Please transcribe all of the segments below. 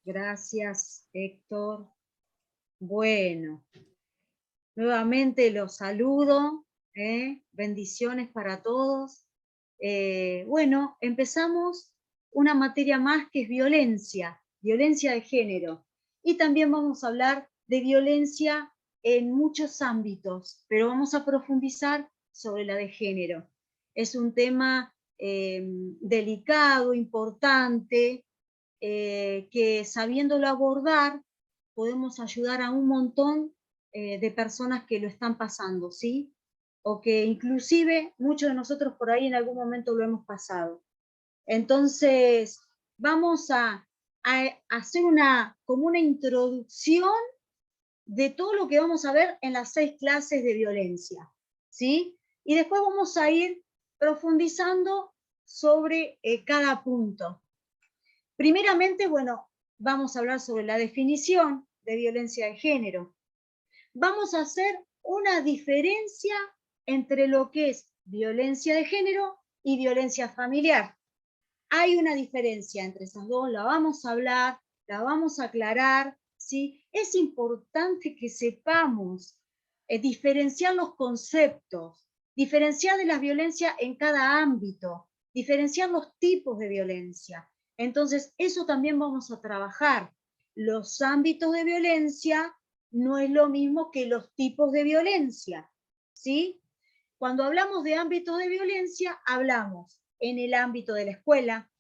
Gracias, Héctor. Bueno, nuevamente los saludo, bendiciones para todos. Bueno, empezamos una materia más que es violencia de género. Y también vamos a hablar de violencia en muchos ámbitos, pero vamos a profundizar sobre la de género. Es un tema delicado, importante, que sabiéndolo abordar podemos ayudar a un montón de personas que lo están pasando, ¿sí? O que inclusive muchos de nosotros por ahí en algún momento lo hemos pasado. Entonces, vamos a hacer como una introducción de todo lo que vamos a ver en las 6 clases de violencia, ¿sí? Y después vamos a ir profundizando sobre cada punto. Primeramente, bueno, vamos a hablar sobre la definición de violencia de género. Vamos a hacer una diferencia entre lo que es violencia de género y violencia familiar. Hay una diferencia entre esas dos, la vamos a hablar, la vamos a aclarar, ¿sí? Es importante que sepamos diferenciar los conceptos, diferenciar de las violencias en cada ámbito, diferenciar los tipos de violencia. Entonces, eso también vamos a trabajar. Los ámbitos de violencia no es lo mismo que los tipos de violencia, ¿sí? Cuando hablamos de ámbitos de violencia, hablamos en el ámbito de la escuela,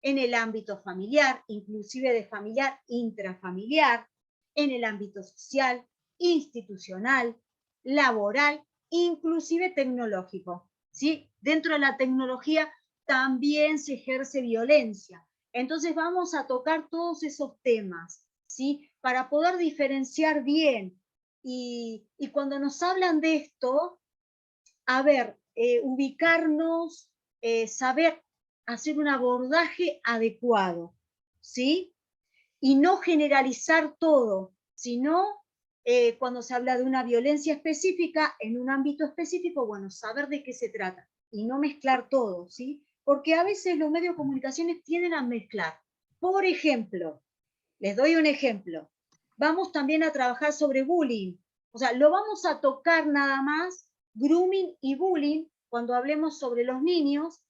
en el ámbito familiar, inclusive de familiar intrafamiliar, en el ámbito social, institucional, laboral, inclusive tecnológico, ¿sí? Dentro de la tecnología también se ejerce violencia. Entonces vamos a tocar todos esos temas, ¿sí? Para poder diferenciar bien. Y cuando nos hablan de esto, a ver, ubicarnos, saber hacer un abordaje adecuado, ¿sí? Y no generalizar todo, sino cuando se habla de una violencia específica en un ámbito específico, bueno, saber de qué se trata y no mezclar todo, ¿sí? Porque a veces los medios de comunicación tienden a mezclar. Por ejemplo, les doy un ejemplo. Vamos también a trabajar sobre bullying. O sea, lo vamos a tocar nada más, grooming y bullying, cuando hablemos sobre los niños.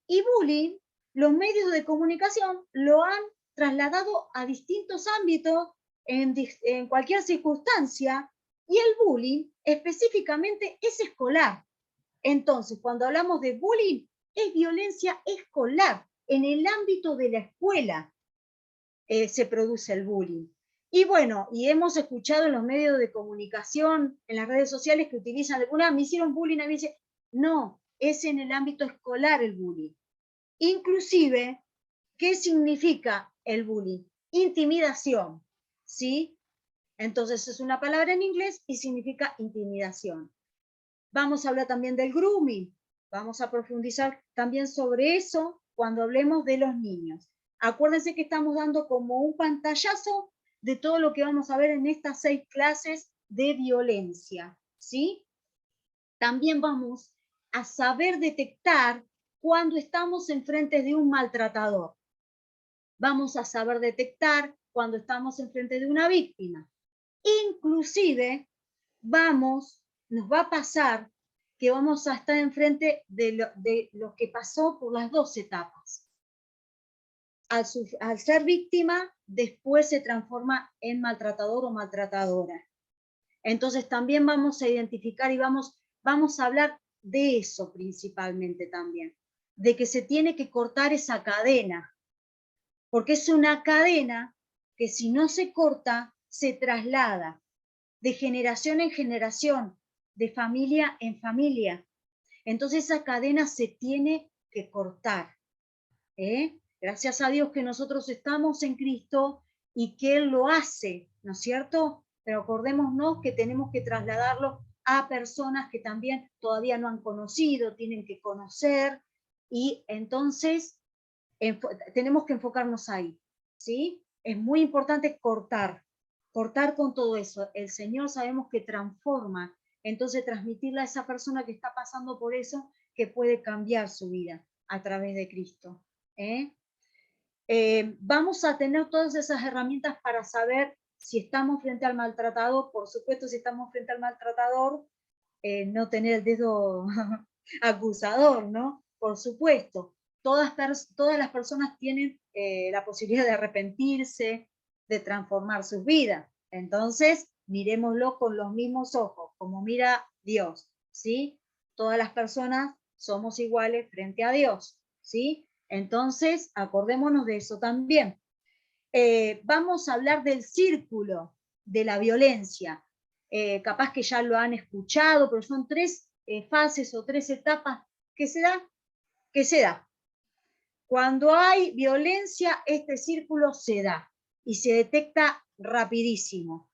Y bullying, los medios de comunicación lo han trasladado a distintos ámbitos, en cualquier circunstancia, y el bullying específicamente es escolar. Entonces, cuando hablamos de bullying, es violencia escolar, en el ámbito de la escuela se produce el bullying. Y bueno, y hemos escuchado en los medios de comunicación, en las redes sociales que utilizan, me hicieron bullying, a mí dice, no, es en el ámbito escolar el bullying. Inclusive, ¿qué significa el bullying? Intimidación, ¿sí? Entonces es una palabra en inglés y significa intimidación. Vamos a hablar también del grooming, vamos a profundizar también sobre eso cuando hablemos de los niños. Acuérdense que estamos dando como un pantallazo de todo lo que vamos a ver en estas 6 clases de violencia, ¿sí? También vamos a saber detectar cuando estamos enfrente de un maltratador. Vamos a saber detectar cuando estamos enfrente de una víctima. Inclusive, nos va a pasar que vamos a estar enfrente de lo que pasó por las 2 etapas. Al ser víctima, después se transforma en maltratador o maltratadora. Entonces también vamos a identificar y vamos a hablar de eso principalmente también, de que se tiene que cortar esa cadena, porque es una cadena que si no se corta, se traslada de generación en generación, de familia en familia. Entonces esa cadena se tiene que cortar. Gracias a Dios que nosotros estamos en Cristo y que Él lo hace, ¿no es cierto? Pero acordémonos que tenemos que trasladarlo a personas que también todavía no han conocido, tienen que conocer, y entonces tenemos que enfocarnos ahí, ¿sí? Es muy importante cortar con todo eso. El Señor sabemos que transforma, entonces transmitirle a esa persona que está pasando por eso, que puede cambiar su vida a través de Cristo. Vamos a tener todas esas herramientas para saber si estamos frente al maltratador. Por supuesto, si estamos frente al maltratador, no tener el dedo acusador, ¿no? Por supuesto, todas las personas tienen la posibilidad de arrepentirse, de transformar sus vidas. Entonces, miremoslo con los mismos ojos, como mira Dios, ¿sí? Todas las personas somos iguales frente a Dios, ¿sí? Entonces, acordémonos de eso también. Vamos a hablar del círculo de la violencia. Capaz que ya lo han escuchado, pero son 3 fases o 3 etapas que se da. Cuando hay violencia, este círculo se da y se detecta rapidísimo.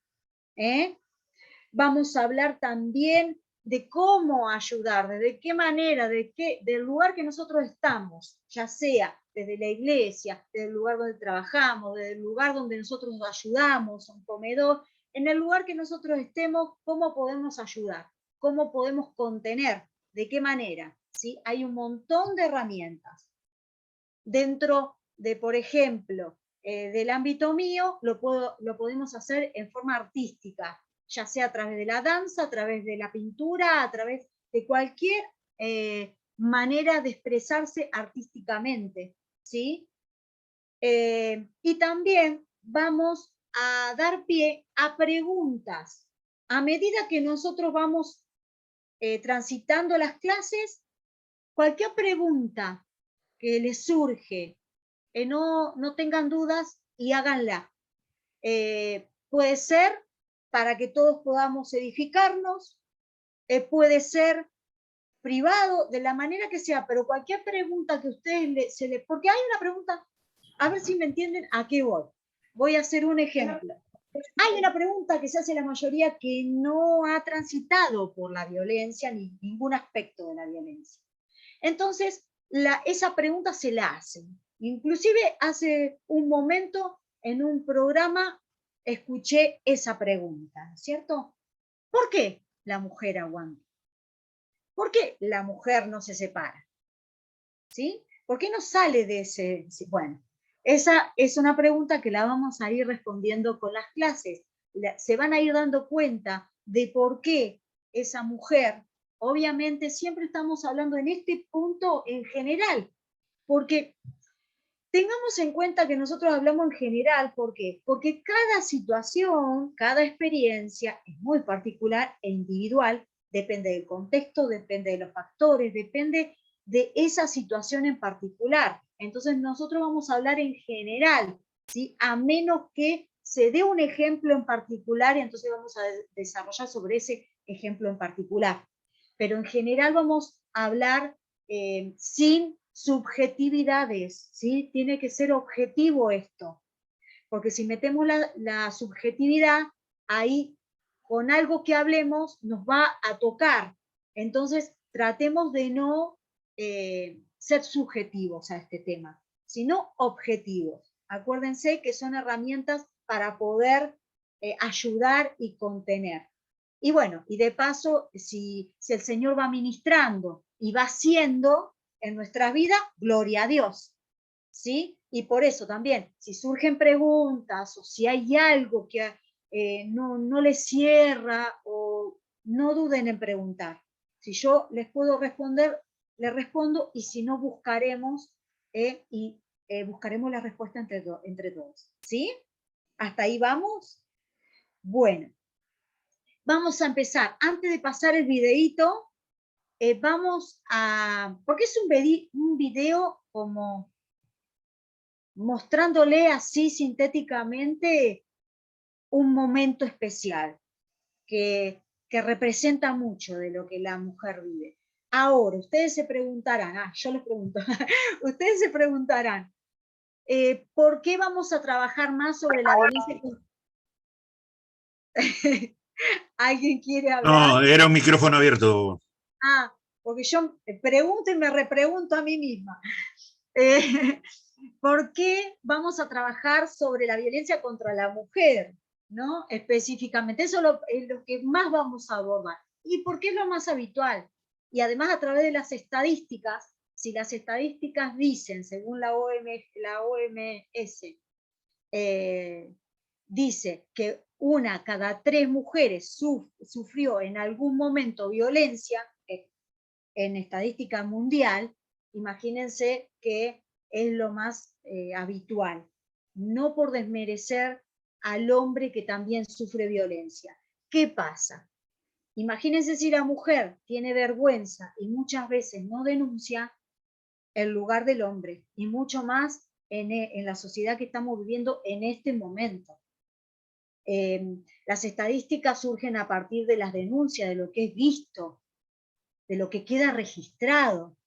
Vamos a hablar también de cómo ayudar, de qué manera, del lugar que nosotros estamos, ya sea desde la iglesia, desde el lugar donde trabajamos, desde el lugar donde nosotros ayudamos, un comedor, en el lugar que nosotros estemos, cómo podemos ayudar, cómo podemos contener, de qué manera, ¿sí? Hay un montón de herramientas. Dentro de, por ejemplo, del ámbito mío, lo podemos hacer en forma artística, ya sea a través de la danza, a través de la pintura, a través de cualquier manera de expresarse artísticamente, ¿sí? Y también vamos a dar pie a preguntas. A medida que nosotros vamos transitando las clases, cualquier pregunta que les surge, no tengan dudas y háganla. Puede ser para que todos podamos edificarnos, puede ser privado, de la manera que sea, pero cualquier pregunta que ustedes porque hay una pregunta, a ver si me entienden a qué voy. Voy a hacer un ejemplo. Hay una pregunta que se hace la mayoría que no ha transitado por la violencia ni ningún aspecto de la violencia. Entonces, esa pregunta se la hacen. Inclusive hace un momento en un programa escuché esa pregunta, ¿cierto? ¿Por qué la mujer aguanta? ¿Por qué la mujer no se separa? ¿Sí? ¿Por qué no sale de ese? Bueno, esa es una pregunta que la vamos a ir respondiendo con las clases. Se van a ir dando cuenta de por qué esa mujer, obviamente siempre estamos hablando en este punto en general, porque tengamos en cuenta que nosotros hablamos en general, ¿por qué? Porque cada situación, cada experiencia es muy particular e individual, depende del contexto, depende de los factores, depende de esa situación en particular. Entonces nosotros vamos a hablar en general, ¿sí? A menos que se dé un ejemplo en particular y entonces vamos a desarrollar sobre ese ejemplo en particular. Pero en general vamos a hablar sin subjetividades, ¿sí? Tiene que ser objetivo esto, porque si metemos la subjetividad, ahí con algo que hablemos nos va a tocar. Entonces, tratemos de no ser subjetivos a este tema, sino objetivos. Acuérdense que son herramientas para poder ayudar y contener. Y bueno, y de paso, si el Señor va ministrando y va haciendo en nuestra vida, gloria a Dios, ¿sí? Y por eso también, si surgen preguntas o si hay algo que no les cierra, o no duden en preguntar. Si yo les puedo responder, les respondo, y si no, buscaremos buscaremos la respuesta entre todos, ¿sí? ¿Hasta ahí vamos? Bueno, vamos a empezar. Antes de pasar el videíto, vamos a, porque es un video como mostrándole así sintéticamente un momento especial que representa mucho de lo que la mujer vive. Ahora, ustedes se preguntarán, yo les pregunto, ustedes se preguntarán, ¿por qué vamos a trabajar más sobre la violencia? ¿Alguien quiere hablar? No, era un micrófono abierto. Porque yo pregunto y me repregunto a mí misma. ¿Por qué vamos a trabajar sobre la violencia contra la mujer? ¿No? Específicamente, eso es lo que más vamos a abordar. ¿Y por qué es lo más habitual? Y además, a través de las estadísticas, si las estadísticas dicen, según la OMS, dice que 1 cada 3 mujeres sufrió en algún momento violencia en estadística mundial, imagínense que es lo más habitual. No por desmerecer al hombre que también sufre violencia. ¿Qué pasa? Imagínense si la mujer tiene vergüenza y muchas veces no denuncia el lugar del hombre, y mucho más en la sociedad que estamos viviendo en este momento. Las estadísticas surgen a partir de las denuncias, de lo que es visto, de lo que queda registrado.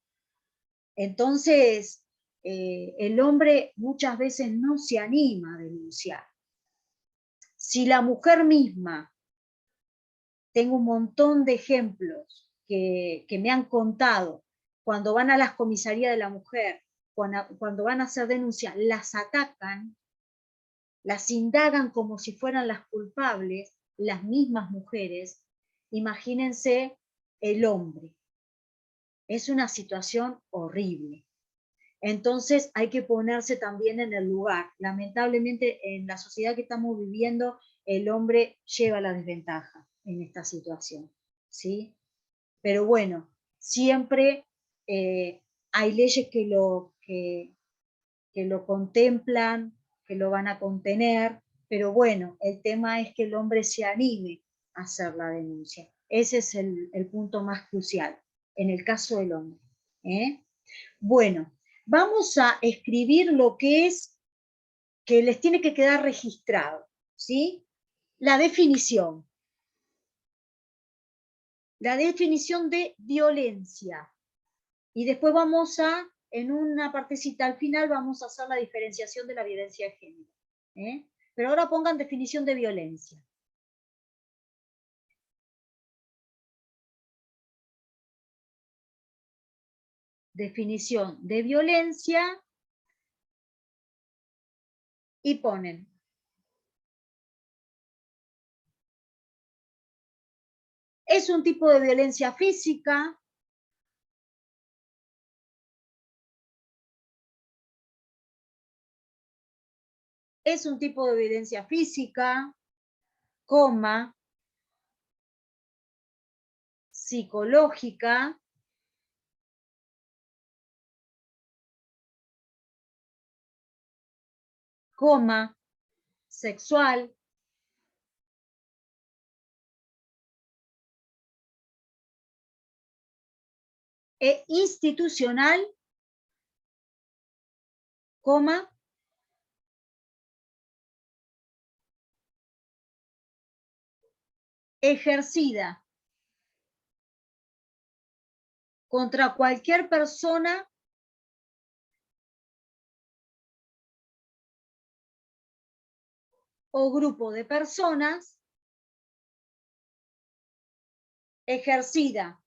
Entonces, el hombre muchas veces no se anima a denunciar. Si la mujer misma, tengo un montón de ejemplos que me han contado, cuando van a las comisarías de la mujer, cuando van a hacer denuncia, las atacan, las indagan como si fueran las culpables, las mismas mujeres. Imagínense el hombre. Es una situación horrible. Entonces hay que ponerse también en el lugar. Lamentablemente en la sociedad que estamos viviendo, el hombre lleva la desventaja en esta situación, ¿sí? Pero bueno, siempre hay leyes que lo contemplan, que lo van a contener, pero bueno, el tema es que el hombre se anime a hacer la denuncia. Ese es el punto más crucial en el caso del hombre. Bueno, vamos a escribir lo que es, que les tiene que quedar registrado, ¿sí? La definición. La definición de violencia. Y después vamos a, en una partecita al final, vamos a hacer la diferenciación de la violencia de género. Pero ahora pongan definición de violencia. Definición de violencia y ponen es un tipo de violencia física, es un tipo de violencia física, coma, psicológica, coma, sexual, e institucional, coma, ejercida contra cualquier persona o grupo de personas, ejercida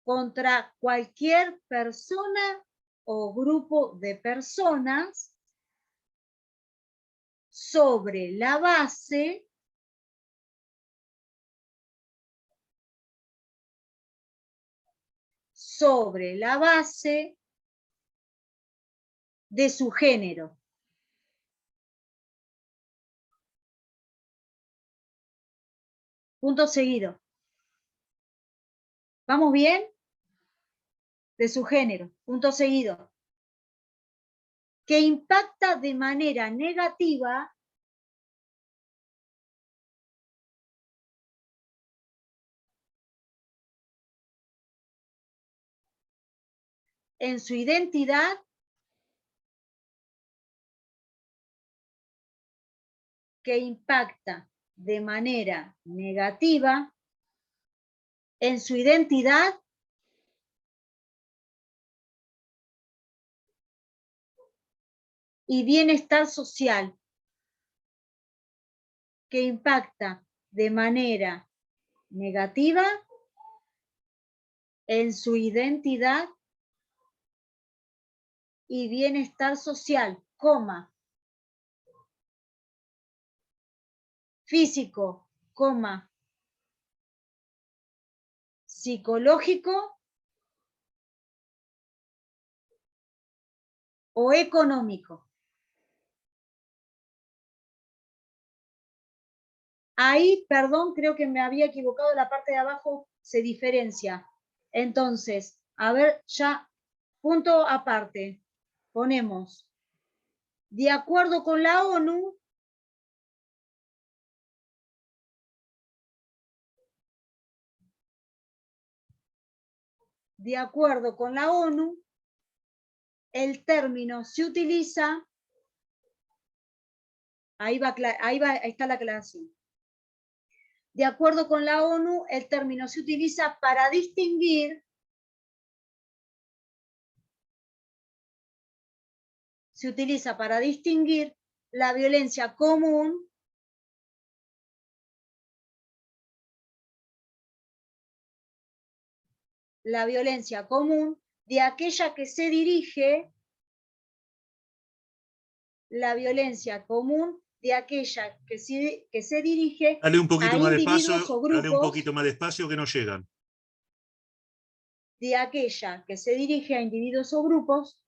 contra cualquier persona o grupo de personas sobre la base de su género. Punto seguido. ¿Vamos bien? De su género. Punto seguido. Que impacta de manera negativa en su identidad que impacta de manera negativa en su identidad y bienestar social, que impacta de manera negativa en su identidad y bienestar social, coma, físico, coma, psicológico o económico. Ahí, perdón, creo que me había equivocado, la parte de abajo se diferencia. Entonces, a ver, ya, punto aparte, ponemos, de acuerdo con la ONU, de acuerdo con la ONU, el término se utiliza, ahí está la aclaración. De acuerdo con la ONU, el término se utiliza para distinguir la violencia común de aquella que se dirige Dale un a poquito más despacio, individuos o dale un grupos, poquito más despacio que no llegan. de aquella que se dirige a individuos o grupos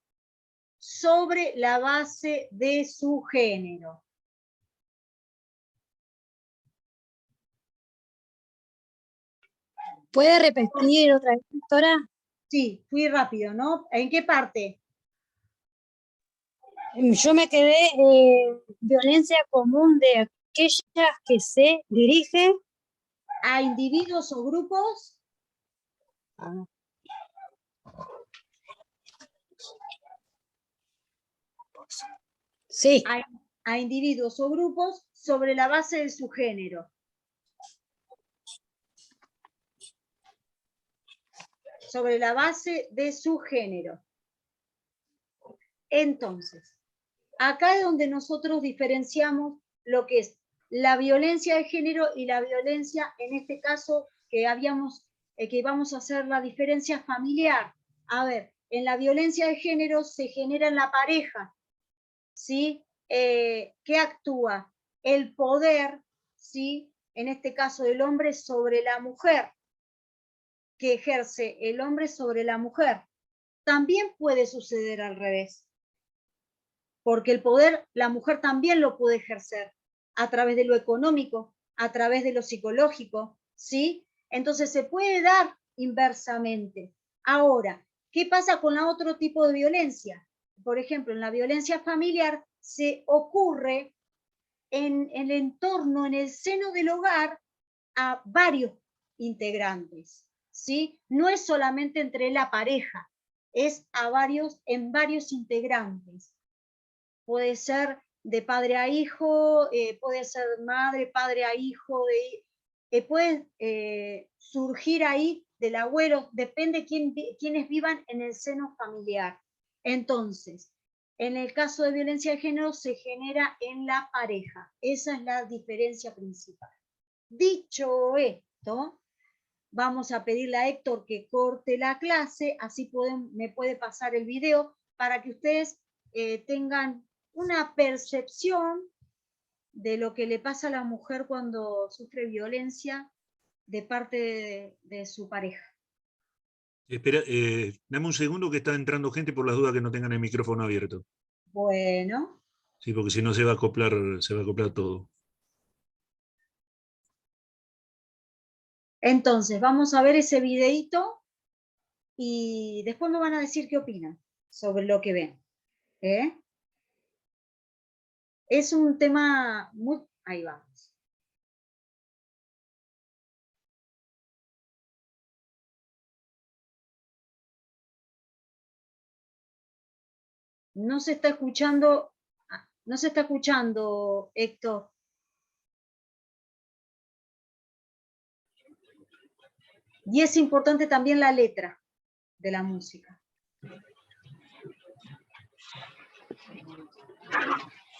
sobre la base de su género. ¿Puede repetir otra vez, doctora? Sí, fui rápido, ¿no? ¿En qué parte? Yo me quedé violencia común de aquellas que se dirige A individuos o grupos sí. a individuos o grupos sobre la base de su género. Sobre la base de su género. Entonces, acá es donde nosotros diferenciamos lo que es la violencia de género y la violencia, en este caso, que vamos a hacer la diferencia familiar. A ver, en la violencia de género se genera en la pareja, ¿sí? ¿Qué actúa? El poder, ¿sí? En este caso, del hombre sobre la mujer, que ejerce el hombre sobre la mujer. También puede suceder al revés, porque el poder la mujer también lo puede ejercer a través de lo económico, a través de lo psicológico, ¿sí? Entonces se puede dar inversamente. Ahora, ¿qué pasa con la otro tipo de violencia? Por ejemplo, en la violencia familiar se ocurre en el entorno, en el seno del hogar, a varios integrantes, ¿sí? No es solamente entre la pareja, es en varios integrantes. Puede ser de padre a hijo, puede ser madre, padre a hijo, puede surgir ahí del abuelo, depende quiénes vivan en el seno familiar. Entonces, en el caso de violencia de género se genera en la pareja. Esa es la diferencia principal. Dicho esto, vamos a pedirle a Héctor que corte la clase, así me puede pasar el video para que ustedes tengan una percepción de lo que le pasa a la mujer cuando sufre violencia de parte de su pareja. Espera, dame un segundo que está entrando gente por las dudas que no tengan el micrófono abierto. Bueno. Sí, porque si no se va a acoplar todo. Entonces, vamos a ver ese videito y después me van a decir qué opinan sobre lo que ven. Es un tema muy... Ahí vamos. No se está escuchando, Héctor. Y es importante también la letra de la música.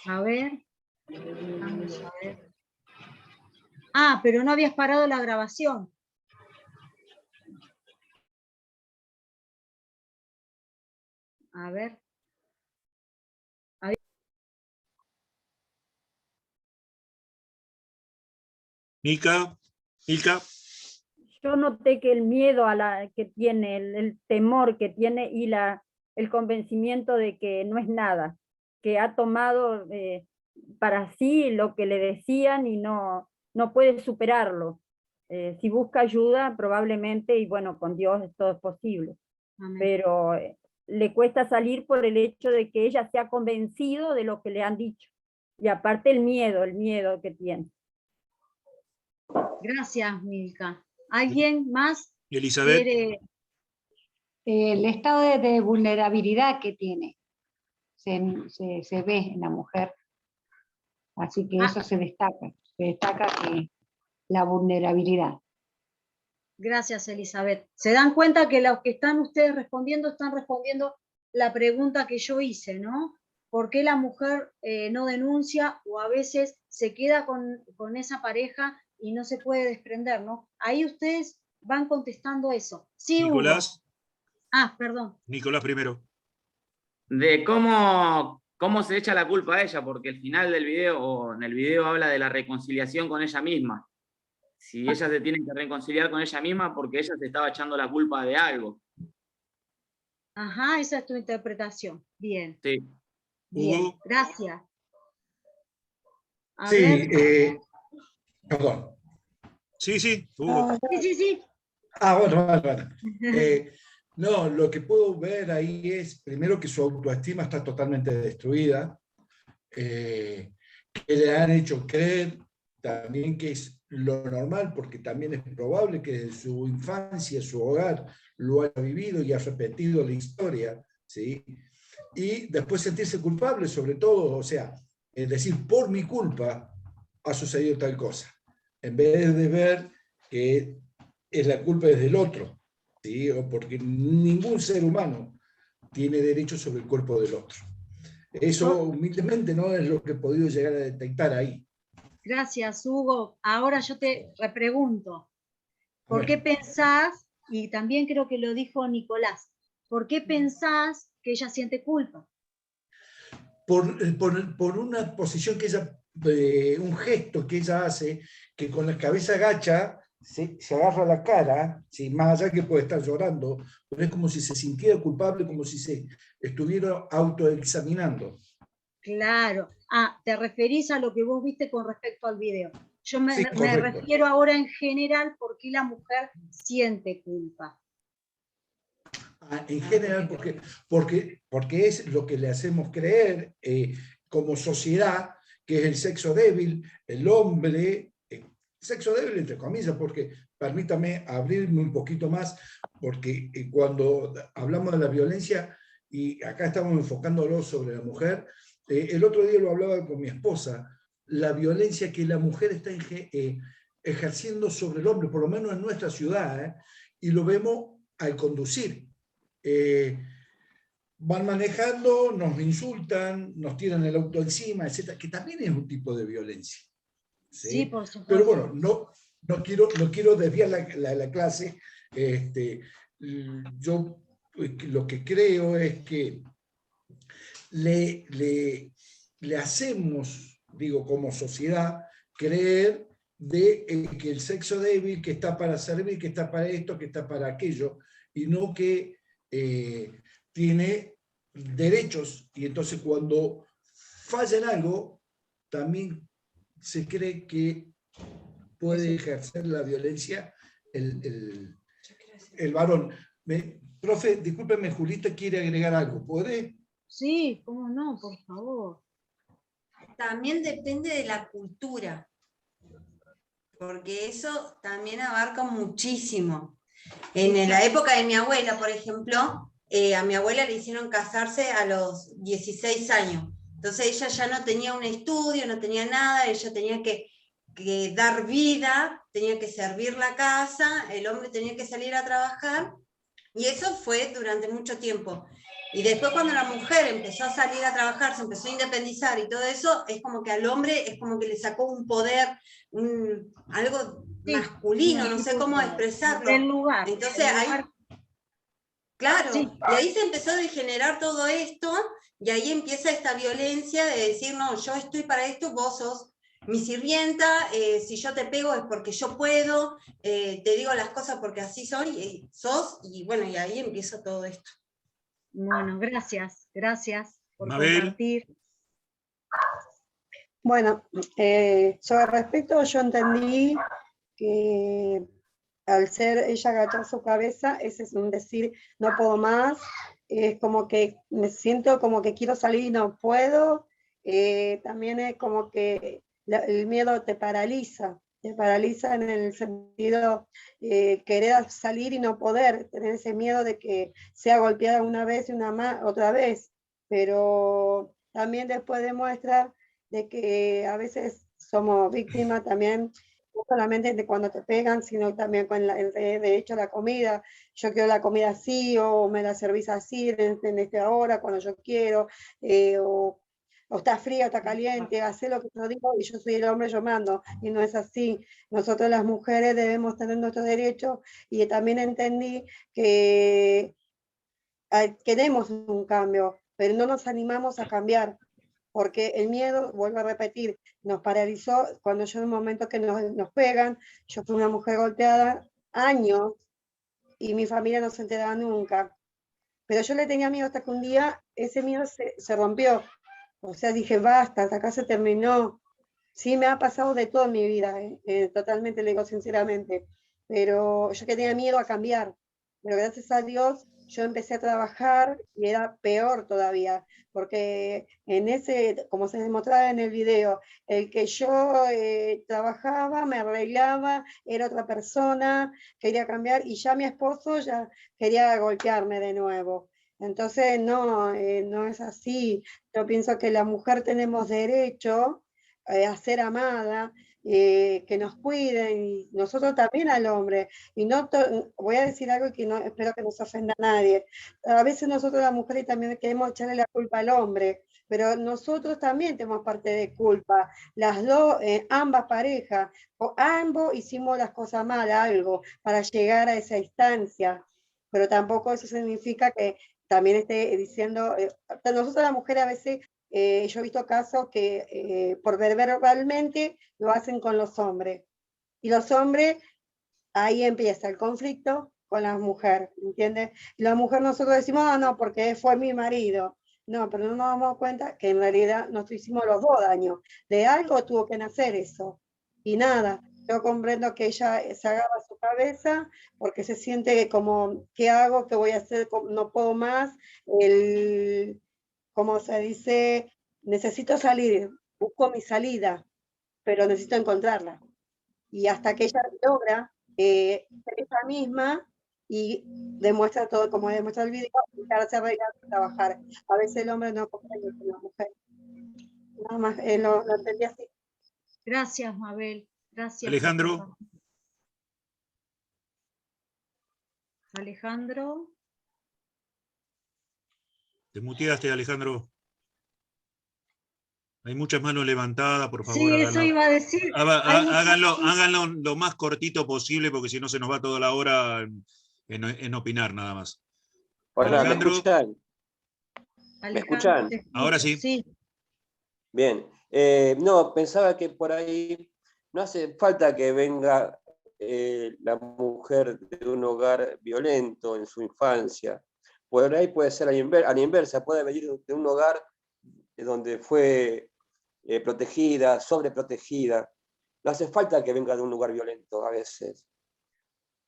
A ver. Vamos a ver. Ah, pero no habías parado la grabación. A ver. Milka. Yo noté que el miedo que tiene, el temor que tiene y el convencimiento de que no es nada, que ha tomado para sí lo que le decían y no puede superarlo. Si busca ayuda, probablemente, y bueno, con Dios todo es posible. Amén. Pero le cuesta salir por el hecho de que ella se ha convencido de lo que le han dicho. Y aparte el miedo que tiene. Gracias, Milka. ¿Alguien más Elizabeth. quiere? El estado de vulnerabilidad que tiene se ve en la mujer. Así que eso se destaca que la vulnerabilidad. Gracias, Elizabeth. ¿Se dan cuenta que los que están ustedes respondiendo, están respondiendo la pregunta que yo hice, ¿no? ¿Por qué la mujer no denuncia o a veces se queda con esa pareja y no se puede desprender, ¿no? Ahí ustedes van contestando eso. Sí, Nicolás. Hugo. Ah, perdón. Nicolás primero. De cómo se echa la culpa a ella, porque el final del video, o en el video habla de la reconciliación con ella misma. Si ella se tiene que reconciliar con ella misma porque ella se estaba echando la culpa de algo. Ajá, esa es tu interpretación. Bien. Sí. Bien, Hugo. gracias. A Sí, ver. perdón. Sí, Hugo. Sí. Bueno. No, lo que puedo ver ahí es, primero, que su autoestima está totalmente destruida, que le han hecho creer también que es lo normal, porque también es probable que desde su infancia, su hogar, lo haya vivido y ha repetido la historia, ¿sí? Y después sentirse culpable, sobre todo, o sea, es decir, por mi culpa ha sucedido tal cosa, en vez de ver que es la culpa del otro, ¿sí? O porque ningún ser humano tiene derecho sobre el cuerpo del otro. Eso, humildemente, no es lo que he podido llegar a detectar ahí. Gracias, Hugo. Ahora yo te repregunto, ¿por qué pensás, y también creo que lo dijo Nicolás, ¿por qué pensás que ella siente culpa? Por una posición que ella, un gesto que ella hace, que con la cabeza agacha, se agarra la cara, ¿sí? Más allá que puede estar llorando, pero es como si se sintiera culpable, como si se estuviera autoexaminando. Claro. Ah, te referís a lo que vos viste con respecto al video. Yo me Correcto. refiero ahora en general por qué la mujer siente culpa. En general, porque es lo que le hacemos creer como sociedad, que es el sexo débil, el hombre, sexo débil entre comillas, porque permítame abrirme un poquito más, porque cuando hablamos de la violencia, y acá estamos enfocándolo sobre la mujer, el otro día lo hablaba con mi esposa, la violencia que la mujer está ejerciendo sobre el hombre, por lo menos en nuestra ciudad, y lo vemos al conducir. Van manejando, nos insultan, nos tiran el auto encima, etcétera, que también es un tipo de violencia. Sí, por supuesto. Pero bueno, no quiero desviar la clase. Yo lo que creo es que le hacemos, digo, como sociedad, creer de que el sexo débil, que está para servir, que está para esto, que está para aquello, y no que tiene derechos, y entonces cuando falla en algo, también se cree que puede ejercer la violencia el varón. Profe, discúlpeme, Julita quiere agregar algo, ¿puede? Sí, cómo no, por favor. También depende de la cultura, porque eso también abarca muchísimo. En la época de mi abuela, por ejemplo, a mi abuela le hicieron casarse a los 16 años. Entonces ella ya no tenía un estudio, no tenía nada, ella tenía que dar vida, tenía que servir la casa, el hombre tenía que salir a trabajar, y eso fue durante mucho tiempo. Y después cuando la mujer empezó a salir a trabajar, se empezó a independizar y todo eso, es como que al hombre es como que le sacó un poder, algo masculino, no sé cómo expresarlo. El lugar. Entonces ahí, claro, Sí. y ahí se empezó a degenerar todo esto, y ahí empieza esta violencia de decir, no, yo estoy para esto, vos sos mi sirvienta, si yo te pego es porque yo puedo, te digo las cosas porque así soy, sos, y bueno, y ahí empieza todo esto. Bueno, gracias por Mabel. compartir. Bueno, sobre respecto, yo entendí que al ser ella agachar su cabeza, ese es un decir, no puedo más, es como que me siento como que quiero salir y no puedo, también es como que el miedo te paraliza en el sentido querer salir y no poder, tener ese miedo de que sea golpeada una vez y otra vez, pero también después demuestra de que a veces somos víctimas también, no solamente de cuando te pegan, sino también con de hecho la comida. Yo quiero la comida así, o me la servís así, en esta hora, cuando yo quiero, o está fría, está caliente, hace lo que yo digo y yo soy el hombre, yo mando, y no es así. Nosotros las mujeres debemos tener nuestros derechos, y también entendí que queremos un cambio, pero no nos animamos a cambiar, porque el miedo, vuelvo a repetir, nos paralizó cuando yo en un momento que nos pegan, yo fui una mujer golpeada años y mi familia no se enteraba nunca, pero yo le tenía miedo hasta que un día ese miedo se rompió, o sea, dije, basta, hasta acá se terminó. Sí, me ha pasado de todo en mi vida, totalmente, le digo sinceramente, pero yo que tenía miedo a cambiar, pero gracias a Dios yo empecé a trabajar y era peor todavía, porque en ese, como se demostraba en el video, el que yo trabajaba, me arreglaba, era otra persona, quería cambiar, y ya mi esposo ya quería golpearme de nuevo. Entonces, no, no es así. Yo pienso que la mujer tenemos derecho a ser amada, que nos cuiden, y nosotros también al hombre. Y no voy a decir algo que no espero que nos ofenda a nadie. A veces nosotros las mujeres también queremos echarle la culpa al hombre, pero nosotros también tenemos parte de culpa. Las dos, ambas parejas, o ambos hicimos las cosas mal, algo, para llegar a esa instancia. Pero tampoco eso significa que también esté diciendo, nosotros las mujeres a veces yo he visto casos que por ver verbalmente lo hacen con los hombres. Y los hombres, ahí empieza el conflicto con la mujer, ¿entiendes? Y la mujer nosotros decimos, ah, no, porque fue mi marido. No, pero no nos damos cuenta que en realidad nos hicimos los dos daño. De algo tuvo que nacer eso. Y nada, yo comprendo que ella se agarra a su cabeza porque se siente como, ¿qué hago? ¿Qué voy a hacer? No puedo más. Como se dice, necesito salir, busco mi salida, pero necesito encontrarla. Y hasta que ella logra ser ella misma y demuestra todo, como demuestra el video, se arregla a trabajar. A veces el hombre no comprende con la mujer. Nada más, lo entendí así. Gracias, Mabel. Gracias. Alejandro. Alejandro. Te muteaste, Alejandro. Hay muchas manos levantadas, por favor. Sí, eso iba a decir. Háganlo lo más cortito posible, porque si no se nos va toda la hora en opinar nada más. Hola, Alejandro. ¿me escuchan? ¿Me escuchan? Ahora sí. Sí. Bien. No, pensaba que por ahí no hace falta que venga la mujer de un hogar violento en su infancia. Por ahí puede ser a la inversa, puede venir de un hogar donde fue protegida, sobreprotegida. No hace falta que venga de un lugar violento a veces.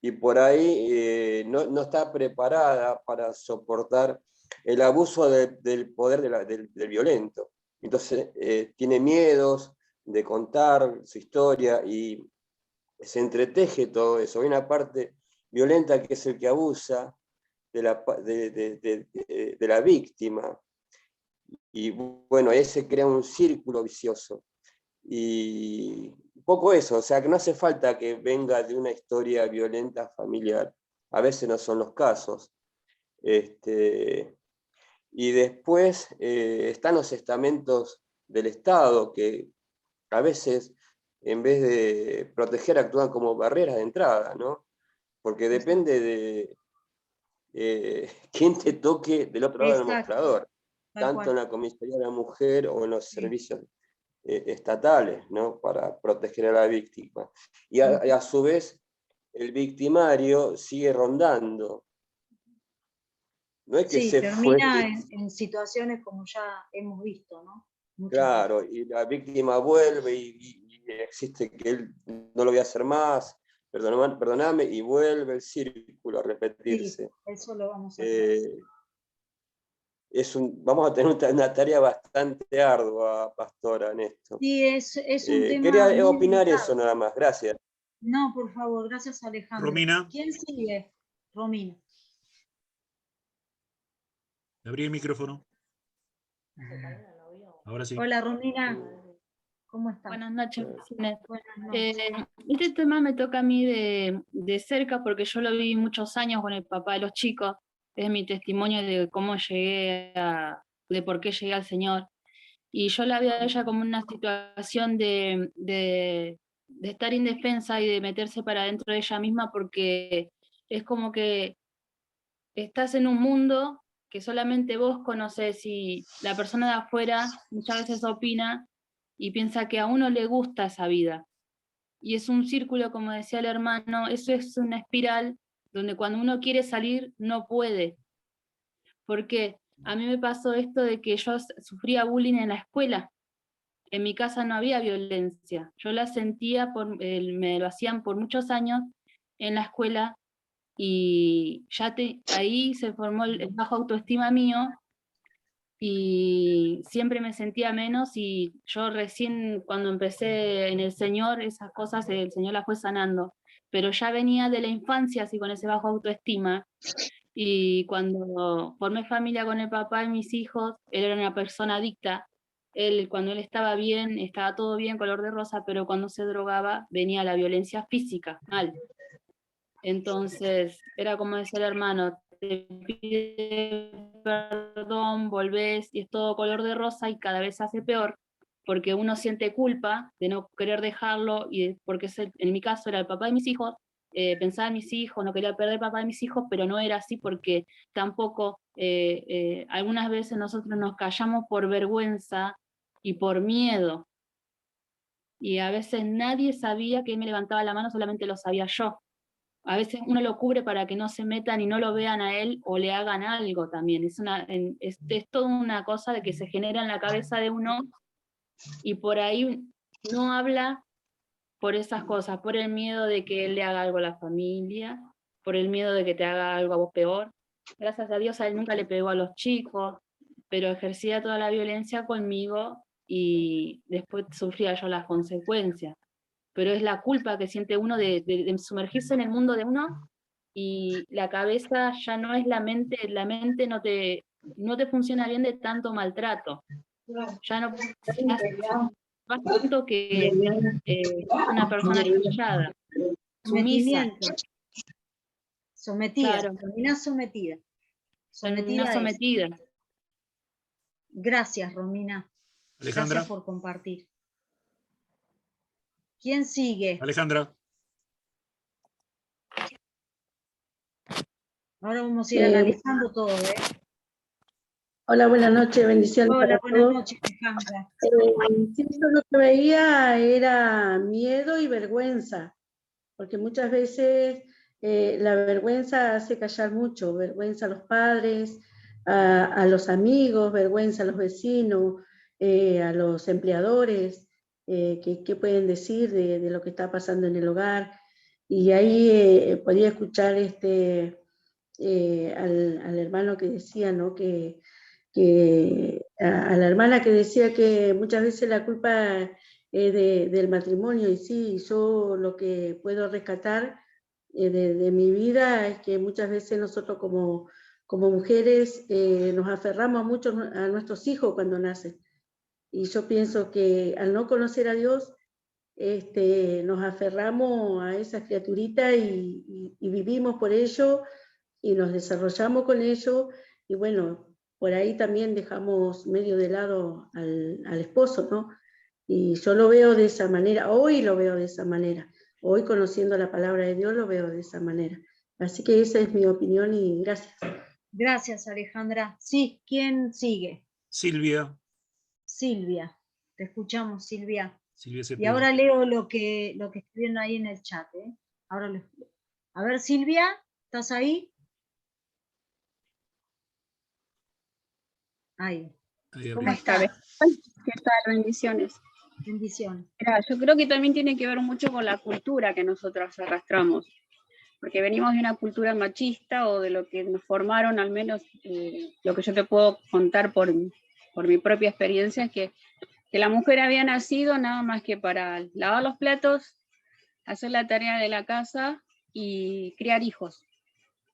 Y por ahí no está preparada para soportar el abuso del poder del violento. Entonces tiene miedos de contar su historia y se entreteje todo eso. Hay una parte violenta que es el que abusa de la víctima. Y bueno, ahí se crea un círculo vicioso. Y un poco eso, o sea, que no hace falta que venga de una historia violenta familiar. A veces no son los casos. Y después están los estamentos del Estado, que a veces, en vez de proteger, actúan como barreras de entrada, ¿no? Porque depende de quién te toque del otro lado del mostrador, tanto en la comisaría de la mujer o en los servicios estatales, ¿no? Para proteger a la víctima. Y a su vez, el victimario sigue rondando No es que Sí, se fue. termina en situaciones como ya hemos visto, ¿no? Muchas Claro, y la víctima vuelve y existe que él no lo voy a hacer más, perdoname, y vuelve el círculo a repetirse. Sí, eso lo vamos a hacer. Vamos a tener una tarea bastante ardua, Pastora, en esto. Sí, es un tema Quería muy opinar delicado. eso nada más, gracias. No, por favor, gracias Alejandro. Romina. ¿Quién sigue? Romina. Abrí el micrófono. Ahora sí. Hola Romina, ¿cómo estás? Buenas noches, Ginés. Buenas noches. Este tema me toca a mí de cerca porque yo lo viví muchos años con el papá de los chicos. Es mi testimonio de cómo de por qué llegué al Señor. Y yo la veo a ella como una situación de estar indefensa y de meterse para dentro de ella misma, porque es como que estás en un mundo que solamente vos conocés y la persona de afuera muchas veces opina y piensa que a uno le gusta esa vida. Y es un círculo, como decía el hermano, eso es una espiral donde cuando uno quiere salir no puede. Porque a mí me pasó esto de que yo sufría bullying en la escuela. En mi casa no había violencia. Yo la sentía, me lo hacían por muchos años en la escuela y ahí se formó el bajo autoestima mío y siempre me sentía menos y yo recién cuando empecé en el Señor, esas cosas el Señor las fue sanando, pero ya venía de la infancia así con ese bajo autoestima y cuando formé familia con el papá y mis hijos, él era una persona adicta, cuando él estaba bien, estaba todo bien, color de rosa, pero cuando se drogaba venía la violencia física, mal. Entonces, era como decía el hermano, te pide perdón, volvés y es todo color de rosa y cada vez se hace peor, porque uno siente culpa de no querer dejarlo, y porque en mi caso era el papá de mis hijos, pensaba en mis hijos, no quería perder el papá de mis hijos, pero no era así porque tampoco, algunas veces nosotros nos callamos por vergüenza y por miedo, y a veces nadie sabía que él me levantaba la mano, solamente lo sabía yo. A veces uno lo cubre para que no se metan y no lo vean a él o le hagan algo también. Es toda una cosa de que se genera en la cabeza de uno y por ahí no habla por esas cosas, por el miedo de que él le haga algo a la familia, por el miedo de que te haga algo a vos peor. Gracias a Dios a él nunca le pegó a los chicos, pero ejercía toda la violencia conmigo y después sufría yo las consecuencias. Pero es la culpa que siente uno de sumergirse en el mundo de uno y la cabeza ya no es la mente no te funciona bien de tanto maltrato. Ya no más tanto que una persona callada, sumisa. Sometida, Claro. termina sometida. Termina sometida. Gracias, Romina. Alejandra. Gracias por compartir. ¿Quién sigue? Alejandra. Ahora vamos a ir analizando todo, ¿eh? Hola, buenas noches, bendiciones. Hola, para buenas todos. noches, Alejandra. Sí, yo lo que veía era miedo y vergüenza, porque muchas veces la vergüenza hace callar mucho, vergüenza a los padres, a los amigos, vergüenza a los vecinos, a los empleadores, qué pueden decir de lo que está pasando en el hogar. Y ahí podía escuchar al hermano que decía, ¿no? A la hermana que decía que muchas veces la culpa es del matrimonio, y sí, yo lo que puedo rescatar de mi vida es que muchas veces nosotros como mujeres nos aferramos mucho a nuestros hijos cuando nacen, y yo pienso que al no conocer a Dios nos aferramos a esa criaturita y vivimos por ello y nos desarrollamos con ello, y bueno, por ahí también dejamos medio de lado al esposo, ¿no? Y yo lo veo de esa manera, hoy lo veo de esa manera, hoy conociendo la palabra de Dios lo veo de esa manera. Así que esa es mi opinión y gracias. Gracias, Alejandra. Sí, ¿quién sigue? Silvia. Silvia. Te escuchamos, Silvia. Silvia Y Cepeda. ahora leo lo que escribieron ahí en el chat, ¿eh? Ahora a ver, Silvia, ¿estás ahí? Ahí. Ahí ¿Cómo abrió. está? ¿Qué tal? Bendiciones. Bendiciones. Mira, yo creo que también tiene que ver mucho con la cultura que nosotros arrastramos, porque venimos de una cultura machista o de lo que nos formaron, al menos lo que yo te puedo contar por mi propia experiencia, es que la mujer había nacido nada más que para lavar los platos, hacer la tarea de la casa y criar hijos,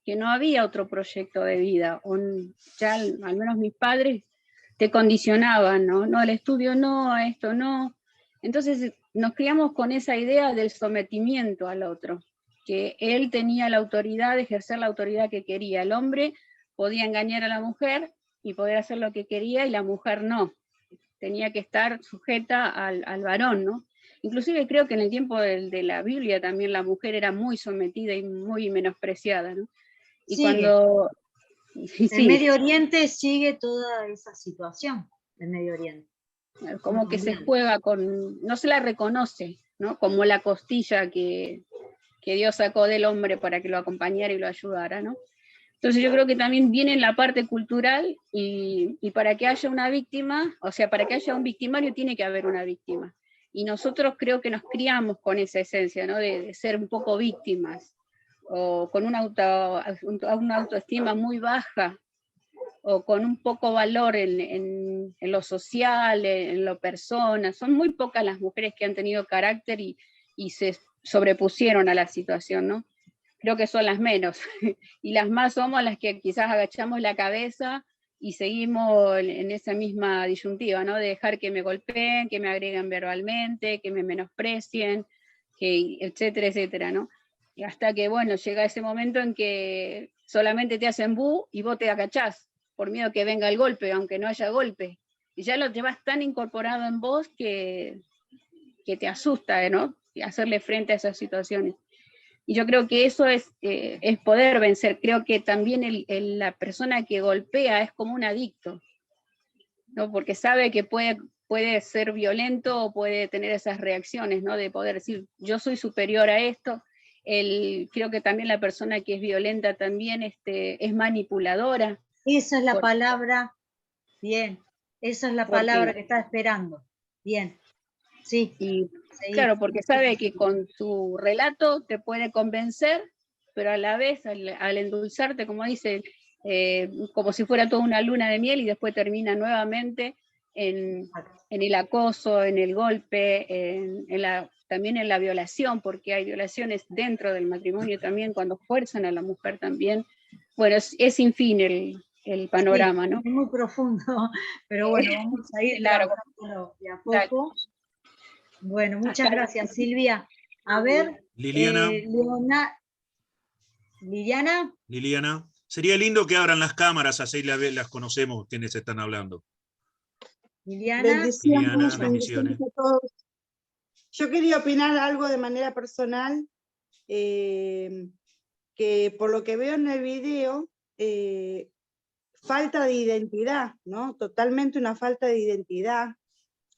que no había otro proyecto de vida. Ya al menos mis padres te condicionaban, ¿no? No, el estudio no, esto no. Entonces nos criamos con esa idea del sometimiento al otro, que él tenía la autoridad de ejercer la autoridad que quería. El hombre podía engañar a la mujer y poder hacer lo que quería, y la mujer no. Tenía que estar sujeta al varón, ¿no? Inclusive creo que en el tiempo de la Biblia también la mujer era muy sometida y muy menospreciada, ¿no? Y Sigue. cuando... En Medio Oriente sigue toda esa situación, en Medio Oriente. Como que se juega con, no se la reconoce, ¿no? Como la costilla que Dios sacó del hombre para que lo acompañara y lo ayudara, ¿no? Entonces yo creo que también viene la parte cultural, y para que haya una víctima, o sea, para que haya un victimario tiene que haber una víctima. Y nosotros creo que nos criamos con esa esencia, ¿no? De ser un poco víctimas, o con una autoestima muy baja, o con un poco valor en lo social, en lo personal. Son muy pocas las mujeres que han tenido carácter y se sobrepusieron a la situación, ¿no? Creo que son las menos, y las más somos las que quizás agachamos la cabeza y seguimos en esa misma disyuntiva, ¿no? De dejar que me golpeen, que me agreguen verbalmente, que me menosprecien, etcétera, etcétera, ¿no? Y hasta que, bueno, llega ese momento en que solamente te hacen bu y vos te agachás, por miedo que venga el golpe, aunque no haya golpe. Y ya lo llevas tan incorporado en vos que te asusta, ¿no? Y hacerle frente a esas situaciones. Y yo creo que eso es poder vencer. Creo que también la persona que golpea es como un adicto, ¿no? Porque sabe que puede ser violento o puede tener esas reacciones, ¿no? De poder decir, yo soy superior a esto. Creo que también la persona que es violenta también es manipuladora. Esa es la palabra, bien, esa es la palabra que estaba esperando, bien, sí. Y claro, porque sabe que con su relato te puede convencer, pero a la vez, al endulzarte, como dice, como si fuera toda una luna de miel, y después termina nuevamente en el acoso, en el golpe, también en la violación, porque hay violaciones dentro del matrimonio también, cuando fuerzan a la mujer también. Bueno, es sin fin el panorama, sí, ¿no? Es muy profundo, pero bueno, vamos a ir trabajándolo de a poco. Bueno, muchas gracias, Silvia. A ver, Liliana. Liliana. Sería lindo que abran las cámaras, así las conocemos quienes están hablando. Liliana. Bendiciones. A todos. Yo quería opinar algo de manera personal, que por lo que veo en el video, falta de identidad, ¿no? Totalmente una falta de identidad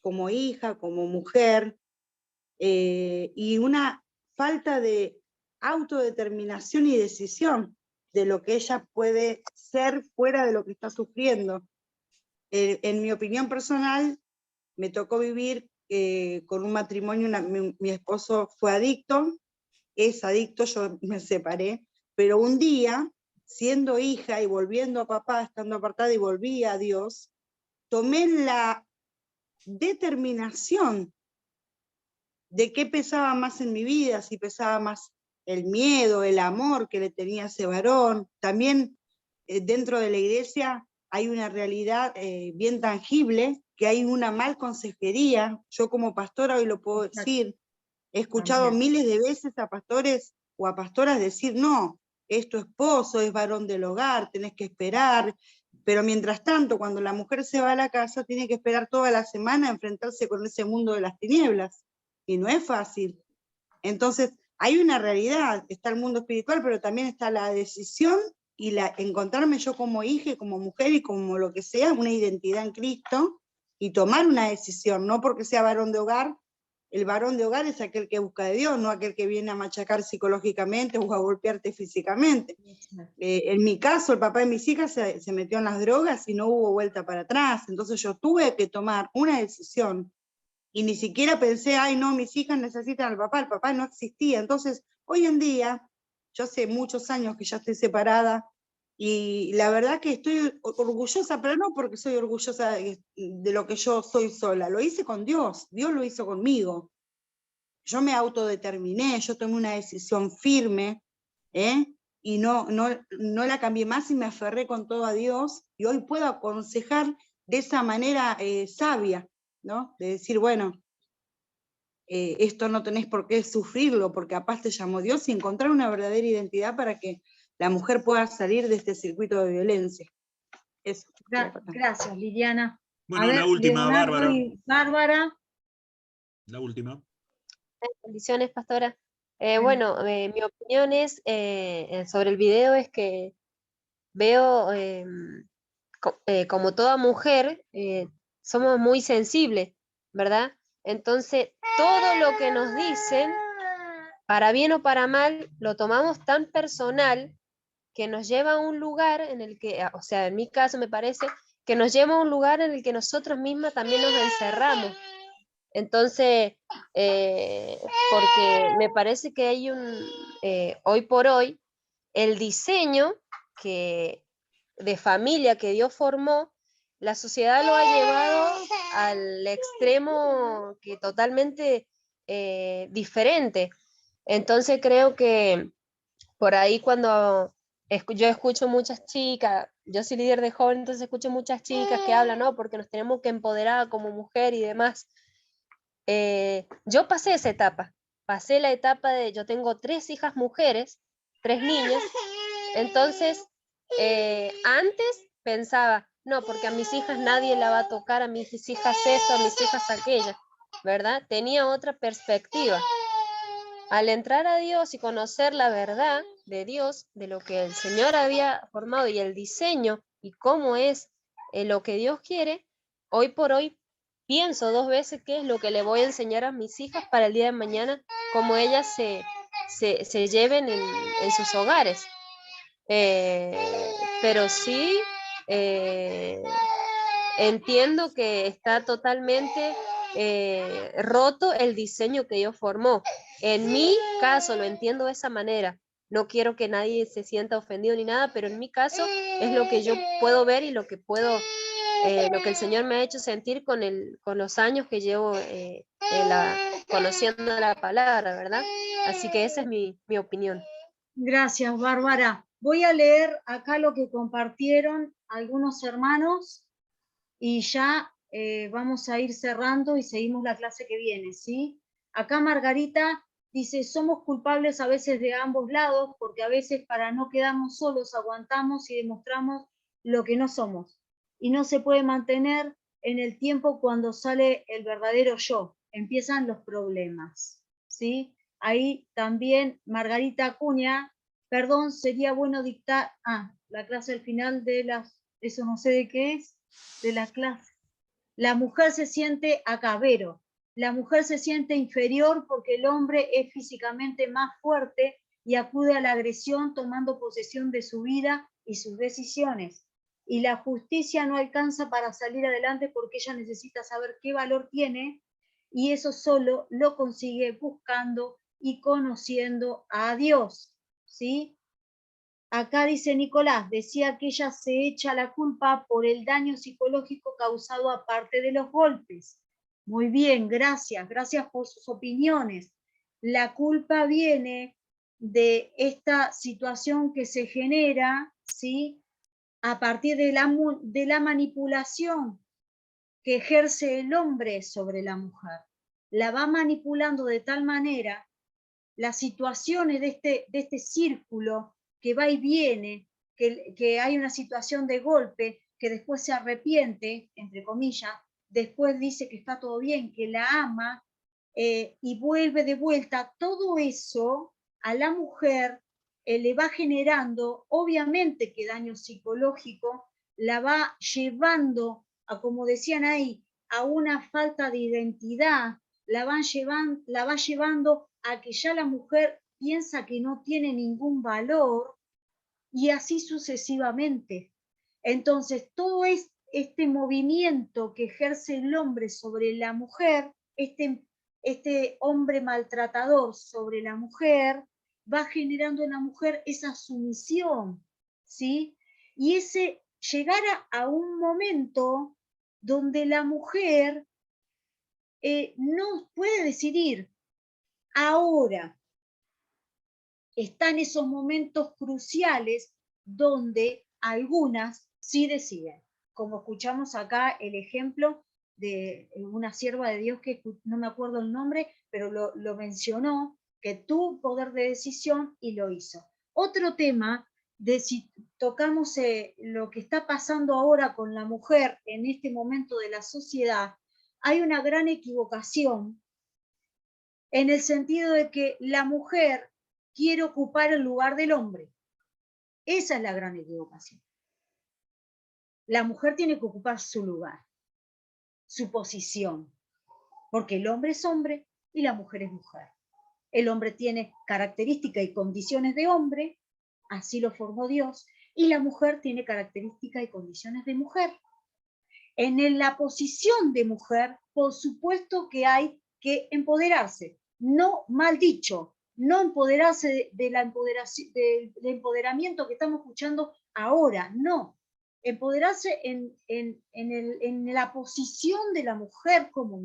como hija, como mujer, y una falta de autodeterminación y decisión de lo que ella puede ser fuera de lo que está sufriendo. En mi opinión personal, me tocó vivir con un matrimonio, mi esposo fue adicto, es adicto, yo me separé, pero un día, siendo hija y volviendo a papá, estando apartada y volví a Dios, tomé la determinación de qué pesaba más en mi vida, si pesaba más el miedo, el amor que le tenía a ese varón. También dentro de la iglesia hay una realidad bien tangible, que hay una mal consejería. Yo como pastora hoy lo puedo decir, he escuchado miles de veces a pastores o a pastoras decir, no, es tu esposo, es varón del hogar, tenés que esperar. Pero mientras tanto, cuando la mujer se va a la casa, tiene que esperar toda la semana a enfrentarse con ese mundo de las tinieblas. Y no es fácil. Entonces, hay una realidad, está el mundo espiritual, pero también está la decisión y encontrarme yo como hija, como mujer y como lo que sea, una identidad en Cristo, y tomar una decisión, no porque sea varón de hogar, el varón de hogar es aquel que busca de Dios, no aquel que viene a machacar psicológicamente o a golpearte físicamente. En mi caso, el papá de mis hijas se metió en las drogas y no hubo vuelta para atrás, entonces yo tuve que tomar una decisión y ni siquiera pensé, ay no, mis hijas necesitan al papá, el papá no existía. Entonces, hoy en día, yo hace muchos años que ya estoy separada, y la verdad que estoy orgullosa, pero no porque soy orgullosa de lo que yo soy sola, lo hice con Dios, Dios lo hizo conmigo. Yo me autodeterminé, yo tomé una decisión firme, y no la cambié más y me aferré con todo a Dios, y hoy puedo aconsejar de esa manera sabia, ¿no? De decir, bueno, esto no tenés por qué sufrirlo, porque capaz te llamó Dios, y encontrar una verdadera identidad para que la mujer pueda salir de este circuito de violencia. Eso. Gracias, Liliana. Bueno, a ver, la última, Leonardo Bárbara. y Bárbara. La última. Bendiciones, pastora. Bueno, mi opinión es sobre el video es que veo, como toda mujer, somos muy sensibles, ¿verdad? Entonces, todo lo que nos dicen, para bien o para mal, lo tomamos tan personal que nos lleva a un lugar en el que, o sea, en mi caso me parece, que nos lleva a un lugar en el que nosotros mismas también nos encerramos. Entonces, porque me parece que hay hoy por hoy, el diseño de familia que Dios formó, la sociedad lo ha llevado al extremo que totalmente diferente. Entonces creo que por ahí cuando yo escucho muchas chicas, yo soy líder de jóvenes, entonces escucho muchas chicas que hablan, ¿no? Porque nos tenemos que empoderar como mujer y demás. Yo pasé esa etapa, pasé la etapa de, yo tengo 3 hijas mujeres, 3 niñas, entonces antes pensaba, no, porque a mis hijas nadie la va a tocar, a mis hijas esto, a mis hijas aquello, ¿verdad? Tenía otra perspectiva. Al entrar a Dios y conocer la verdad de Dios, de lo que el Señor había formado y el diseño y cómo es lo que Dios quiere, hoy por hoy pienso 2 veces qué es lo que le voy a enseñar a mis hijas para el día de mañana, cómo ellas se lleven en sus hogares. Pero sí entiendo que está totalmente roto el diseño que Dios formó. En mi caso lo entiendo de esa manera. No quiero que nadie se sienta ofendido ni nada, pero en mi caso es lo que yo puedo ver y lo que lo que el Señor me ha hecho sentir con los años que llevo conociendo la palabra, ¿verdad? Así que esa es mi opinión. Gracias, Bárbara. Voy a leer acá lo que compartieron algunos hermanos y ya vamos a ir cerrando y seguimos la clase que viene, ¿sí? Acá Margarita dice, somos culpables a veces de ambos lados, porque a veces para no quedarnos solos aguantamos y demostramos lo que no somos. Y no se puede mantener en el tiempo cuando sale el verdadero yo. Empiezan los problemas, ¿sí? Ahí también Margarita Acuña, perdón, sería bueno dictar, la clase al final de eso no sé de qué es, de la clase. La mujer se siente acabero, la mujer se siente inferior porque el hombre es físicamente más fuerte y acude a la agresión tomando posesión de su vida y sus decisiones. Y la justicia no alcanza para salir adelante porque ella necesita saber qué valor tiene y eso solo lo consigue buscando y conociendo a Dios, ¿sí? Acá dice Nicolás, decía que ella se echa la culpa por el daño psicológico causado aparte de los golpes. Muy bien, gracias por sus opiniones. La culpa viene de esta situación que se genera, ¿sí? A partir de la manipulación que ejerce el hombre sobre la mujer. La va manipulando de tal manera las situaciones de este círculo que va y viene, que hay una situación de golpe, que después se arrepiente, entre comillas, después dice que está todo bien, que la ama, y vuelve de vuelta. Todo eso a la mujer le va generando, obviamente que daño psicológico, la va llevando a, como decían ahí, a una falta de identidad, la va llevando a que ya la mujer piensa que no tiene ningún valor, y así sucesivamente. Entonces, todo este movimiento que ejerce el hombre sobre la mujer, este hombre maltratador sobre la mujer, va generando en la mujer esa sumisión, ¿sí? Y ese llegar a un momento donde la mujer no puede decidir. Ahora están esos momentos cruciales donde algunas sí deciden, como escuchamos acá el ejemplo de una sierva de Dios que no me acuerdo el nombre, pero lo mencionó, que tuvo poder de decisión y lo hizo. Otro tema de si tocamos lo que está pasando ahora con la mujer en este momento de la sociedad, hay una gran equivocación en el sentido de que la mujer quiere ocupar el lugar del hombre. Esa es la gran equivocación. La mujer tiene que ocupar su lugar, su posición, porque el hombre es hombre y la mujer es mujer. El hombre tiene características y condiciones de hombre, así lo formó Dios, y la mujer tiene características y condiciones de mujer. En la posición de mujer, por supuesto que hay que empoderarse, no mal dicho, no empoderarse del empoderamiento que estamos escuchando ahora, no. Empoderarse en la posición de la mujer, como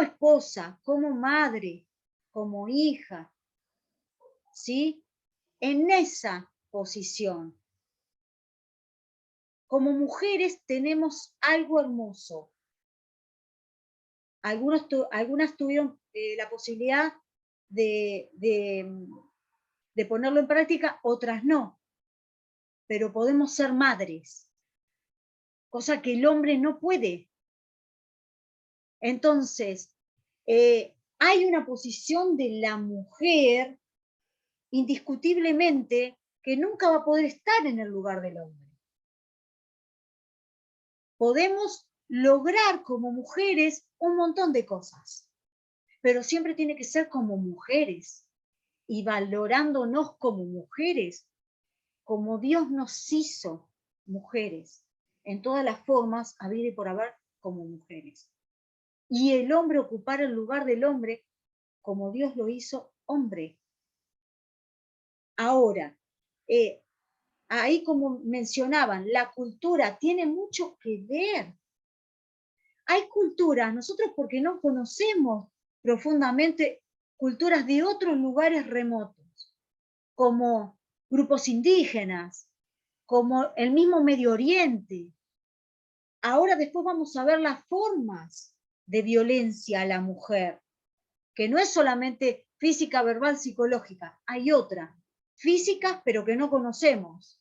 esposa, como madre, como hija, ¿sí? En esa posición. Como mujeres tenemos algo hermoso. Algunas tuvieron la posibilidad de ponerlo en práctica, otras no. Pero podemos ser madres, cosa que el hombre no puede. Entonces, hay una posición de la mujer, indiscutiblemente, que nunca va a poder estar en el lugar del hombre. Podemos lograr como mujeres un montón de cosas, pero siempre tiene que ser como mujeres y valorándonos como mujeres, como Dios nos hizo mujeres, en todas las formas, habido y por haber, como mujeres. Y el hombre ocupar el lugar del hombre como Dios lo hizo hombre. Ahora, ahí como mencionaban, la cultura tiene mucho que ver. Hay culturas, nosotros porque no conocemos profundamente culturas de otros lugares remotos, como grupos indígenas, como el mismo Medio Oriente. Ahora después vamos a ver las formas de violencia a la mujer, que no es solamente física, verbal, psicológica, hay otras, físicas pero que no conocemos,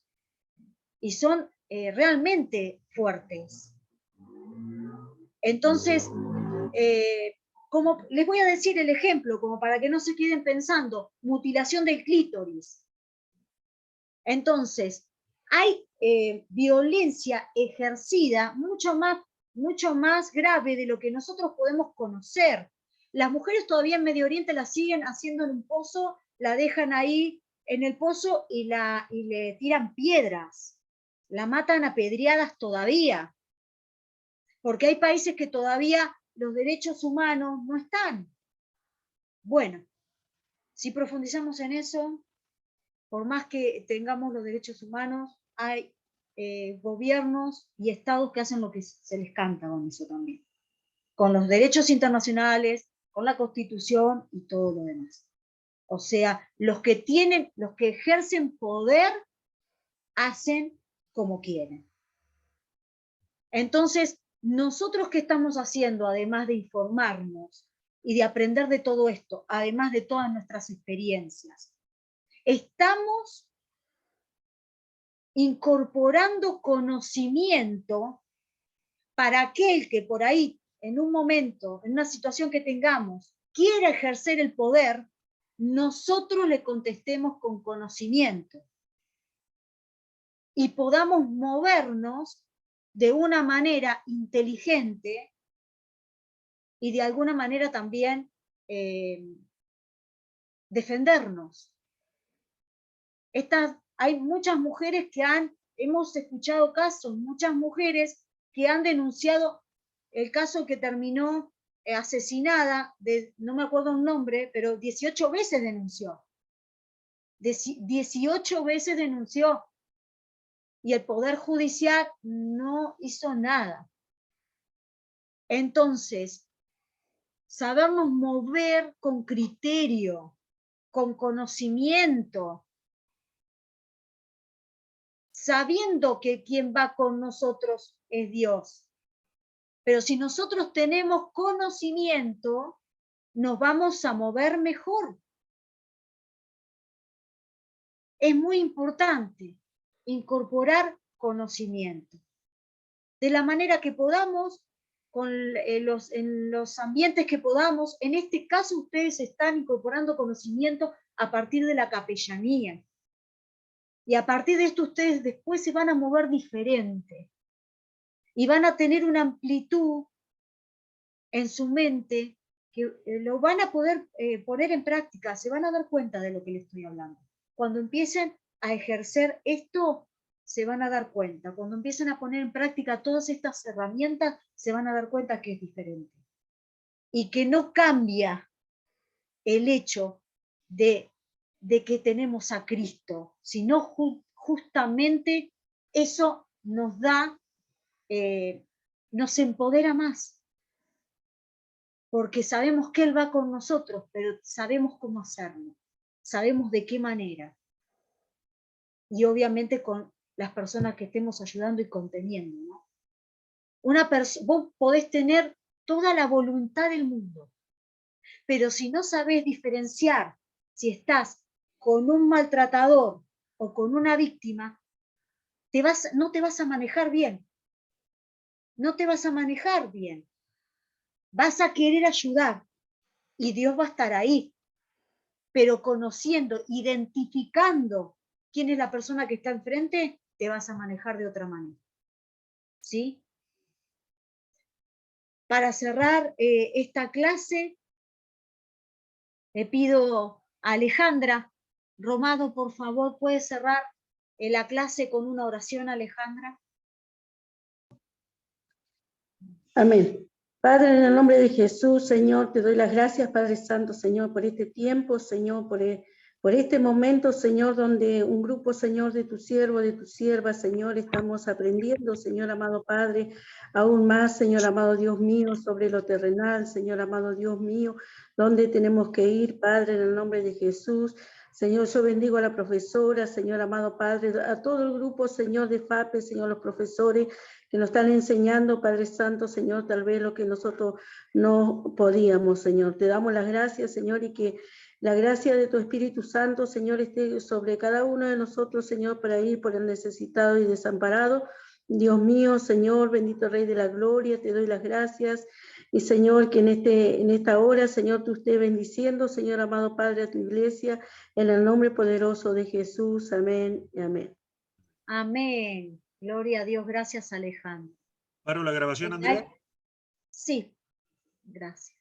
y son realmente fuertes. Entonces, como les voy a decir el ejemplo, como para que no se queden pensando, mutilación del clítoris. Entonces, hay violencia ejercida mucho más grave de lo que nosotros podemos conocer. Las mujeres todavía en Medio Oriente la siguen haciendo en un pozo, la dejan ahí en el pozo y le tiran piedras. La matan a pedradas todavía. Porque hay países que todavía los derechos humanos no están. Bueno, si profundizamos en eso, por más que tengamos los derechos humanos, hay gobiernos y estados que hacen lo que se les canta con eso también. Con los derechos internacionales, con la Constitución y todo lo demás. O sea, los que ejercen poder, hacen como quieren. Entonces, nosotros, ¿qué estamos haciendo? Además de informarnos y de aprender de todo esto, además de todas nuestras experiencias, estamos incorporando conocimiento para aquel que por ahí, en un momento, en una situación que tengamos, quiera ejercer el poder, nosotros le contestemos con conocimiento y podamos movernos de una manera inteligente y de alguna manera también defendernos. Hay muchas mujeres que hemos escuchado casos, muchas mujeres que han denunciado el caso que terminó asesinada, no me acuerdo un nombre, pero 18 veces denunció. 18 veces denunció. Y el Poder Judicial no hizo nada. Entonces, sabernos mover con criterio, con conocimiento, sabiendo que quien va con nosotros es Dios. Pero si nosotros tenemos conocimiento, nos vamos a mover mejor. Es muy importante incorporar conocimiento. De la manera que podamos, en los ambientes que podamos. En este caso ustedes están incorporando conocimiento a partir de la capellanía. Y a partir de esto ustedes después se van a mover diferente. Y van a tener una amplitud en su mente que lo van a poder poner en práctica. Se van a dar cuenta de lo que les estoy hablando. Cuando empiecen a ejercer esto, se van a dar cuenta. Cuando empiecen a poner en práctica todas estas herramientas, se van a dar cuenta que es diferente. Y que no cambia el hecho de que tenemos a Cristo, sino justamente eso nos da, nos empodera más. Porque sabemos que Él va con nosotros, pero sabemos cómo hacerlo. Sabemos de qué manera. Y obviamente con las personas que estemos ayudando y conteniendo, ¿no? Vos podés tener toda la voluntad del mundo, pero si no sabés diferenciar si estás con un maltratador o con una víctima, no te vas a manejar bien. No te vas a manejar bien. Vas a querer ayudar y Dios va a estar ahí, pero conociendo, identificando quién es la persona que está enfrente, te vas a manejar de otra manera. ¿Sí? Para cerrar esta clase, le pido a Alejandra Romado, por favor, ¿puede cerrar la clase con una oración, Alejandra? Amén. Padre, en el nombre de Jesús, Señor, te doy las gracias, Padre Santo, Señor, por este tiempo, Señor, por este momento, Señor, donde un grupo, Señor, de tu siervo, de tu sierva, Señor, estamos aprendiendo, Señor amado Padre, aún más, Señor amado Dios mío, sobre lo terrenal, Señor amado Dios mío, donde tenemos que ir, Padre, en el nombre de Jesús. Señor, yo bendigo a la profesora, Señor amado Padre, a todo el grupo, Señor, de FAPE, Señor, los profesores que nos están enseñando, Padre Santo, Señor, tal vez lo que nosotros no podíamos, Señor. Te damos las gracias, Señor, y que la gracia de tu Espíritu Santo, Señor, esté sobre cada uno de nosotros, Señor, para ir por el necesitado y desamparado. Dios mío, Señor, bendito Rey de la Gloria, te doy las gracias. Y Señor, que en esta hora, Señor, tú estés bendiciendo, Señor amado Padre, a tu iglesia, en el nombre poderoso de Jesús. Amén y amén. Amén. Gloria a Dios. Gracias, Alejandro. ¿Paro la grabación, Andrea? Sí. Gracias.